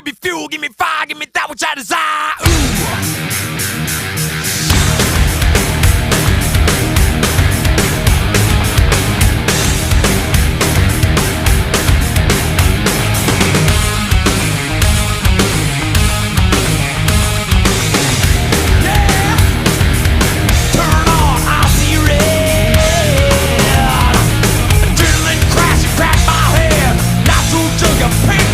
Give me fuel, give me fire, give me that which I desire. Ooh. Your pain